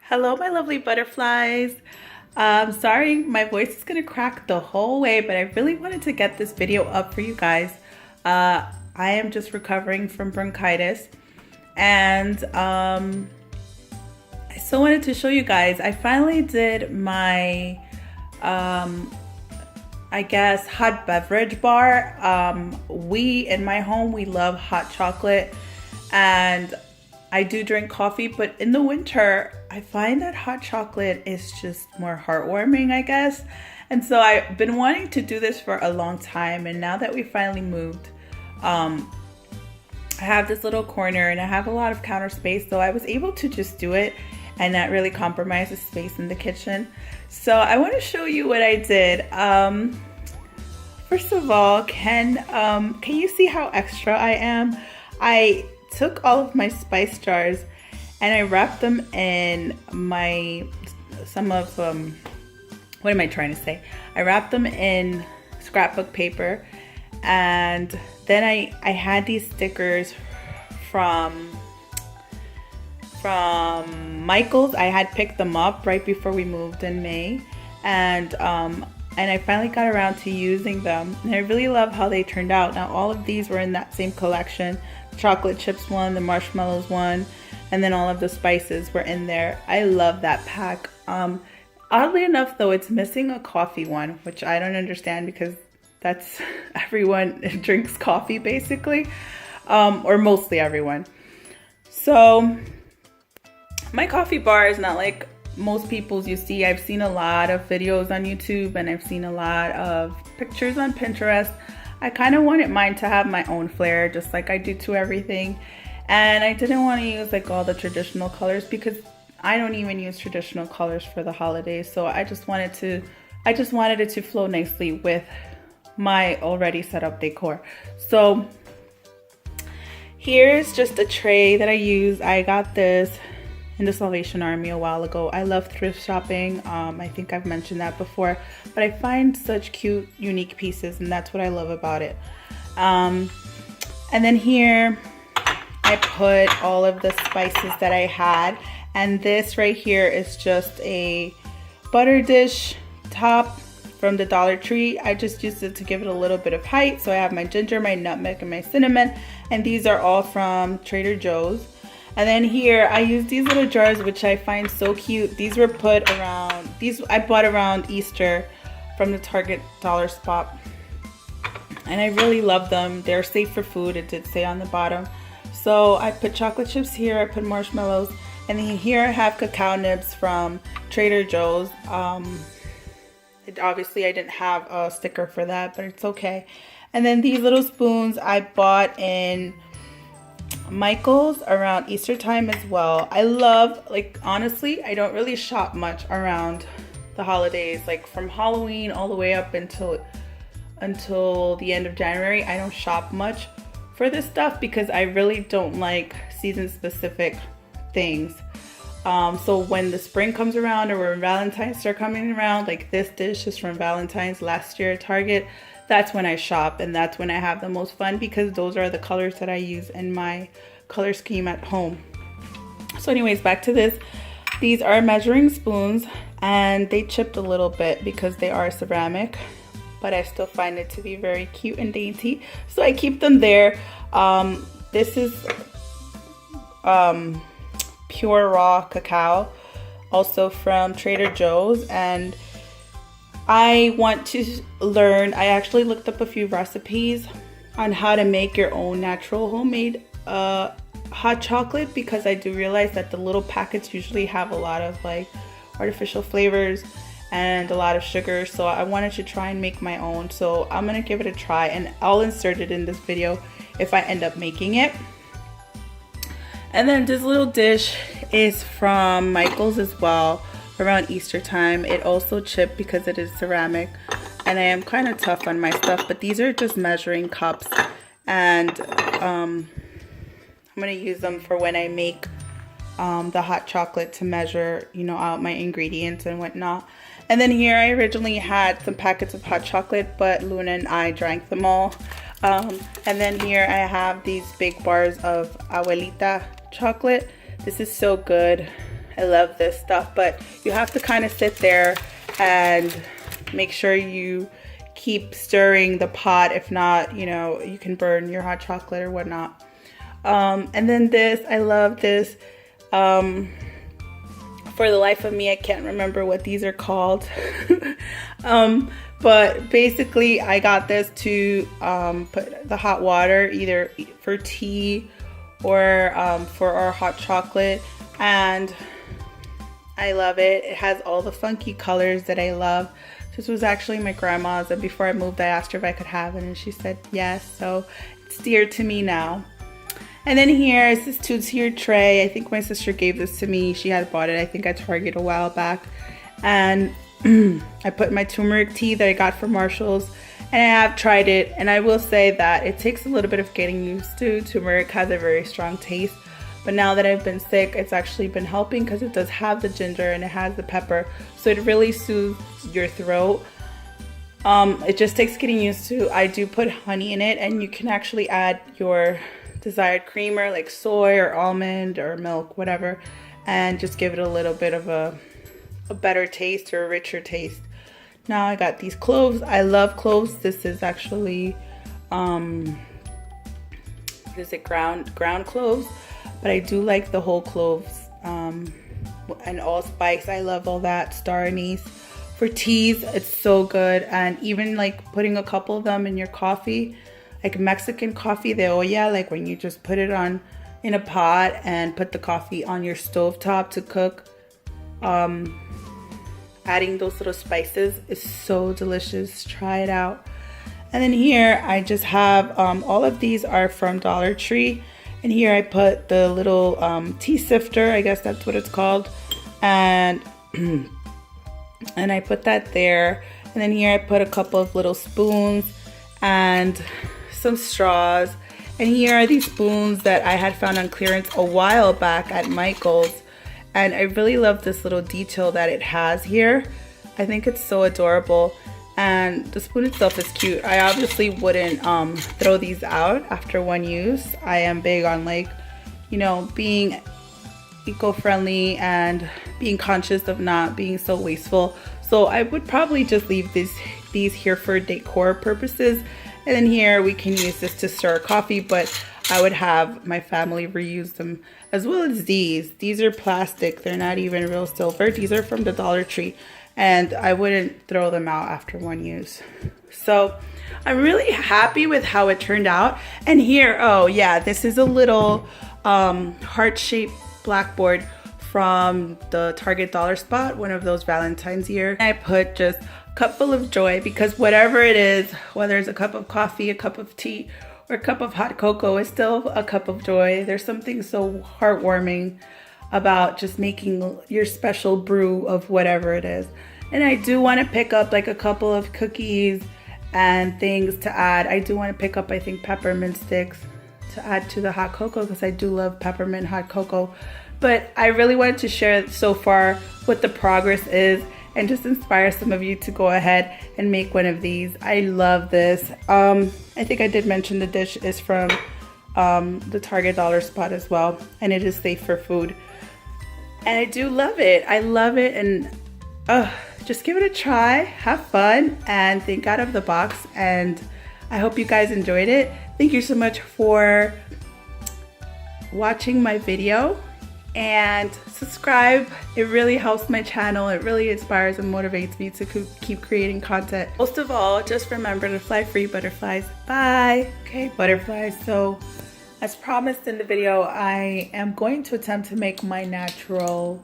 Hello, my lovely butterflies. Sorry, my voice is gonna crack the whole way, but I really wanted to get this video up for you guys. I am just recovering from bronchitis, and I still wanted to show you guys. I finally did my, I guess, hot beverage bar. In my home, we love hot chocolate, and I do drink coffee, but in the winter, I find that hot chocolate is just more heartwarming, I guess. And so I've been wanting to do this for a long time. And now that we finally moved, I have this little corner and I have a lot of counter space. So I was able to just do it and not really compromise the space in the kitchen. So I want to show you what I did. First of all, can you see how extra I am? I took all of my spice jars and I wrapped them in what am I trying to say? I wrapped them in scrapbook paper, and then I had these stickers from Michael's. I had picked them up right before we moved in May, and I finally got around to using them, and I really love how they turned out. Now all of these were in that same collection. Chocolate chips one, the marshmallows one, and then all of the spices were in there. I love that pack. Oddly enough though, it's missing a coffee one, which I don't understand because that's everyone drinks coffee basically, or mostly everyone. So my coffee bar is not like most people's you see. I've seen a lot of videos on YouTube and I've seen a lot of pictures on Pinterest. I kind of wanted mine to have my own flair, just like I do to everything. And I didn't want to use like all the traditional colors because I don't even use traditional colors for the holidays. So I just wanted it to flow nicely with my already set up decor. So here's just a tray that I use. I got this in the Salvation Army a while ago. I love thrift shopping. I think I've mentioned that before, but I find such cute, unique pieces, and that's what I love about it. And then here I put all of the spices that I had, and this right here is just a butter dish top from the Dollar Tree. I just used it to give it a little bit of height. So I have my ginger, my nutmeg, and my cinnamon, and these are all from Trader Joe's. And then here I use these little jars, which I find so cute. These were put around, I bought around Easter from the Target dollar spot. And I really love them. They're safe for food, it did say on the bottom. So I put chocolate chips here, I put marshmallows, and then here I have cacao nibs from Trader Joe's. Obviously I didn't have a sticker for that, but it's okay. And then these little spoons I bought in Michael's around Easter time as well. I love, like, honestly, I don't really shop much around the holidays, like from Halloween all the way up until the end of January. I don't shop much for this stuff because I really don't like season specific things. So when the spring comes around or when Valentine's start coming around, like this dish is from Valentine's last year at Target, that's when I shop, and that's when I have the most fun because those are the colors that I use in my color scheme at home. So anyways, back to this. These are measuring spoons and they chipped a little bit because they are ceramic, but I still find it to be very cute and dainty. So I keep them there. This is pure raw cacao, also from Trader Joe's, and I want to learn. I actually looked up a few recipes on how to make your own natural homemade hot chocolate because I do realize that the little packets usually have a lot of like artificial flavors and a lot of sugar. So I wanted to try and make my own. So I'm gonna give it a try, and I'll insert it in this video if I end up making it. And then this little dish is from Michael's as well, around Easter time. It also chipped because it is ceramic, and I am kind of tough on my stuff, but these are just measuring cups, and I'm gonna use them for when I make the hot chocolate to measure, you know, out my ingredients and whatnot. And then here I originally had some packets of hot chocolate, but Luna and I drank them all. And then here I have these big bars of Abuelita chocolate. This is so good. I love this stuff, but you have to kind of sit there and make sure you keep stirring the pot. If not, you know, you can burn your hot chocolate or whatnot. And then this, I love this. For the life of me, I can't remember what these are called. But basically I got this to put the hot water either for tea or for our hot chocolate, and I love it. It has all the funky colors that I love. This was actually my grandma's, and before I moved I asked her if I could have it and she said yes, so it's dear to me now. And then here is this 2-tier tray. I think my sister gave this to me. She had bought it, I think, at Target a while back. And I put my turmeric tea that I got from Marshall's, and I have tried it, and I will say that it takes a little bit of getting used to. Turmeric has a very strong taste, but now that I've been sick, it's actually been helping because it does have the ginger and it has the pepper, so it really soothes your throat. It just takes getting used to. I do put honey in it, and you can actually add your desired creamer like soy or almond or milk, whatever, and just give it a little bit of a better taste or a richer taste. Now I got these cloves. I love cloves. This is actually what is it, ground cloves, but I do like the whole cloves, and allspice. I love all that, star anise. For teas, it's so good, and even like putting a couple of them in your coffee, like Mexican coffee de olla, like when you just put it on in a pot and put the coffee on your stove top to cook. Adding those little spices is so delicious. Try it out. And then here I just have all of these are from Dollar Tree, and here I put the little tea sifter, I guess that's what it's called, and and I put that there. And then here I put a couple of little spoons and some straws. And here are these spoons that I had found on clearance a while back at Michael's, and I really love this little detail that it has here. I think it's so adorable, and the spoon itself is cute. I obviously wouldn't throw these out after one use. I am big on, like, you know, being eco-friendly and being conscious of not being so wasteful. So I would probably just leave these here for decor purposes. And then here we can use this to stir coffee, but I would have my family reuse them, as well as these. These are plastic. They're not even real silver. These are from the Dollar Tree, and I wouldn't throw them out after one use. So I'm really happy with how it turned out. And here, oh yeah, this is a little heart-shaped blackboard from the Target Dollar Spot, one of those Valentine's year. I put just cup full of joy, because whatever it is, whether it's a cup of coffee, a cup of tea, or a cup of hot cocoa, is still a cup of joy. There's something so heartwarming about just making your special brew of whatever it is. And I do want to pick up like a couple of cookies and things to add. I do want to pick up, I think, peppermint sticks to add to the hot cocoa, because I do love peppermint hot cocoa. But I really wanted to share so far what the progress is, and just inspire some of you to go ahead and make one of these. I love this. I think I did mention the dish is from the Target Dollar Spot as well, and it is safe for food. And I do love it. I love it, and just give it a try, have fun, and think out of the box. And I hope you guys enjoyed it. Thank you so much for watching my video. And subscribe. It really helps my channel. It really inspires and motivates me to keep creating content. Most of all, just remember to fly free, butterflies. Bye. Okay, butterflies. So as promised in the video, I am going to attempt to make my natural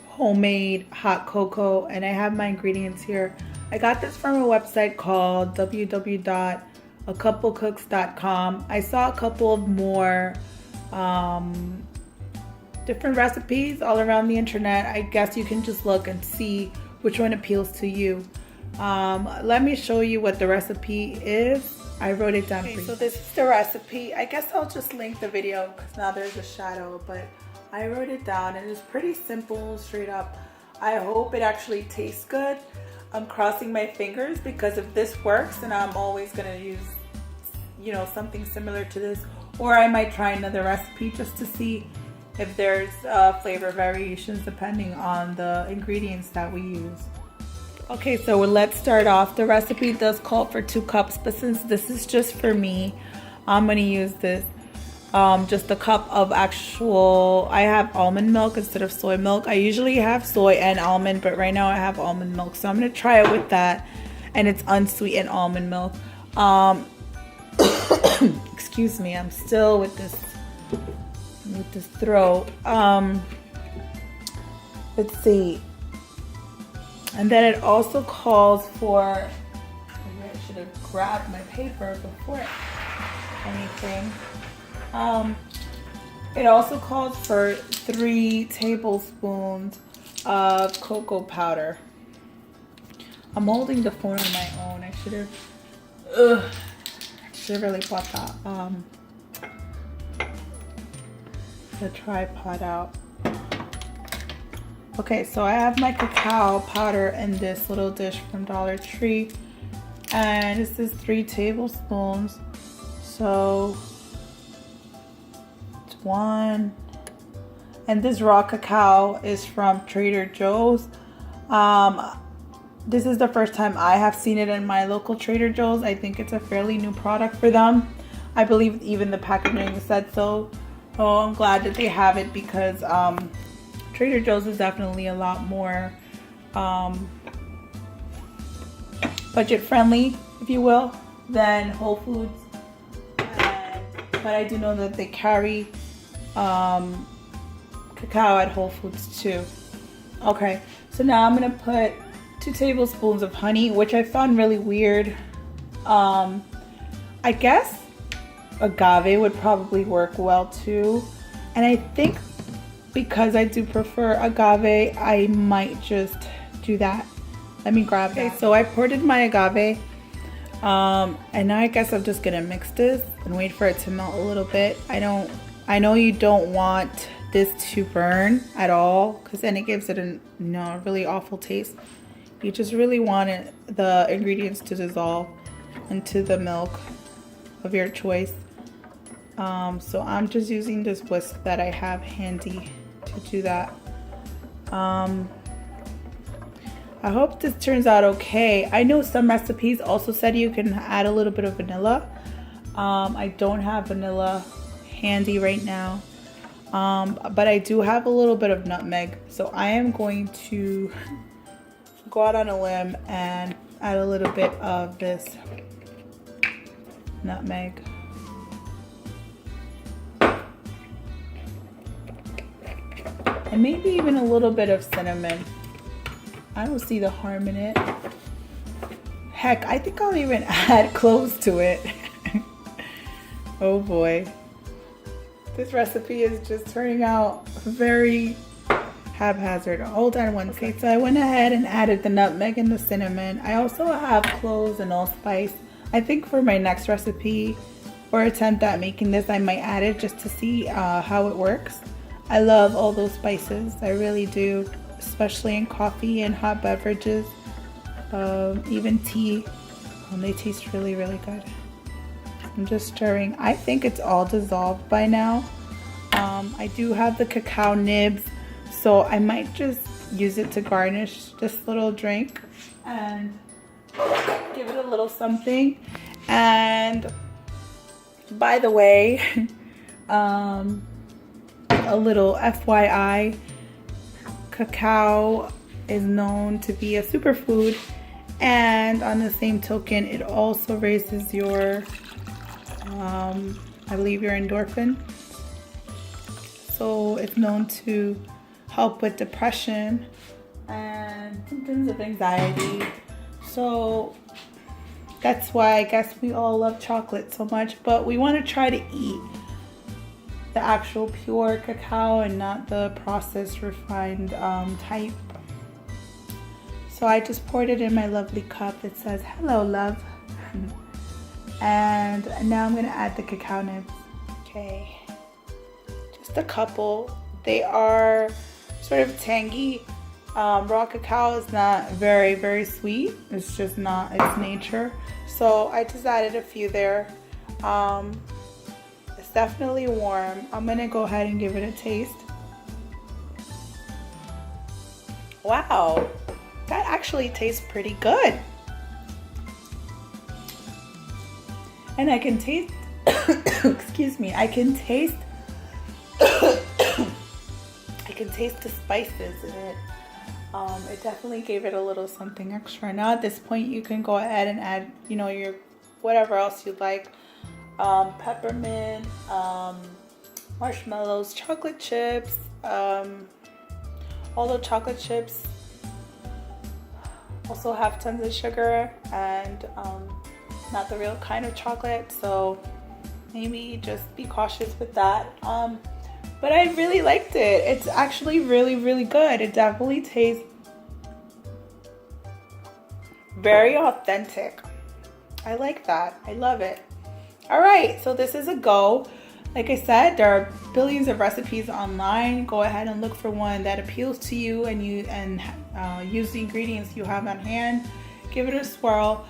homemade hot cocoa, and I have my ingredients here. I got this from a website called www.acouplecooks.com. I saw a couple of more different recipes all around the internet. I guess you can just look and see which one appeals to you. Let me show you what the recipe is. I wrote it down for you. So this is the recipe. I guess I'll just link the video because now there's a shadow, but I wrote it down and it's pretty simple, straight up. I hope it actually tastes good. I'm crossing my fingers, because if this works, then I'm always gonna use, you know, something similar to this, or I might try another recipe just to see if there's flavor variations depending on the ingredients that we use. Okay, so let's start off. The recipe does call for 2 cups, but since this is just for me, I'm gonna use this. Just a cup of actual, I have almond milk instead of soy milk. I usually have soy and almond, but right now I have almond milk. So I'm gonna try it with that, and it's unsweetened almond milk. Excuse me, I'm still with this throat. Let's see. And then it also calls for, maybe I should have grabbed my paper before anything. It also calls for 3 tablespoons of cocoa powder. I'm holding the phone on my own. I should have really bought the tripod out. Okay, so I have my cacao powder in this little dish from Dollar Tree, and this is 3 tablespoons. So 1, and this raw cacao is from Trader Joe's. This is the first time I have seen it in my local Trader Joe's. I think it's a fairly new product for them. I believe even the packaging said so. Oh, I'm glad that they have it, because Trader Joe's is definitely a lot more budget friendly, if you will, than Whole Foods. But I do know that they carry cacao at Whole Foods too. Okay, so now I'm gonna put 2 tablespoons of honey, which I found really weird. I guess agave would probably work well too, and I think because I do prefer agave, I might just do that. Let me grab that. Okay, so I poured in my agave, and now I guess I'm just gonna mix this and wait for it to melt a little bit. I know you don't want this to burn at all, because then it gives it a really awful taste. You just really want the ingredients to dissolve into the milk of your choice. So I'm just using this whisk that I have handy to do that. I hope this turns out okay. I know some recipes also said you can add a little bit of vanilla. I don't have vanilla handy right now, but I do have a little bit of nutmeg, so I am going to go out on a limb and add a little bit of this nutmeg. And maybe even a little bit of cinnamon. I don't see the harm in it. Heck, I think I'll even add cloves to it. Oh boy. This recipe is just turning out very haphazard. Hold on one second. So I went ahead and added the nutmeg and the cinnamon. I also have cloves and allspice. I think for my next recipe or attempt at making this, I might add it just to see how it works. I love all those spices. I really do, especially in coffee and hot beverages, even tea. They taste really, really good. I'm just stirring. I think it's all dissolved by now. I do have the cacao nibs, so I might just use it to garnish this little drink and give it a little something. And by the way, a little FYI, cacao is known to be a superfood, and on the same token, it also raises your I believe your endorphin. So it's known to help with depression and symptoms of anxiety. So that's why I guess we all love chocolate so much, but we want to try to eat the actual pure cacao and not the processed refined type. So I just poured it in my lovely cup. It says, "Hello, love." And now I'm going to add the cacao nibs. Okay, just a couple. They are sort of tangy. Raw cacao is not very, very sweet. It's just not its nature. So I just added a few there. It's definitely warm. I'm going to go ahead and give it a taste. Wow, that actually tastes pretty good. And I can taste, excuse me, I can taste, I can taste the spices in it. It definitely gave it a little something extra. Now at this point, you can go ahead and add, you know, your whatever else you like. Peppermint, marshmallows, chocolate chips. Although chocolate chips also have tons of sugar and not the real kind of chocolate, so maybe just be cautious with that. But I really liked it. It's actually really, really good. It definitely tastes very authentic. I like that. I love it. All right, so this is a go. Like I said, there are billions of recipes online. Go ahead and look for one that appeals to you and use the ingredients you have on hand. Give it a swirl.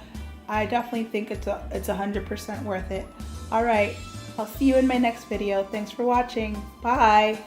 I definitely think it's 100% worth it. All right, I'll see you in my next video. Thanks for watching. Bye.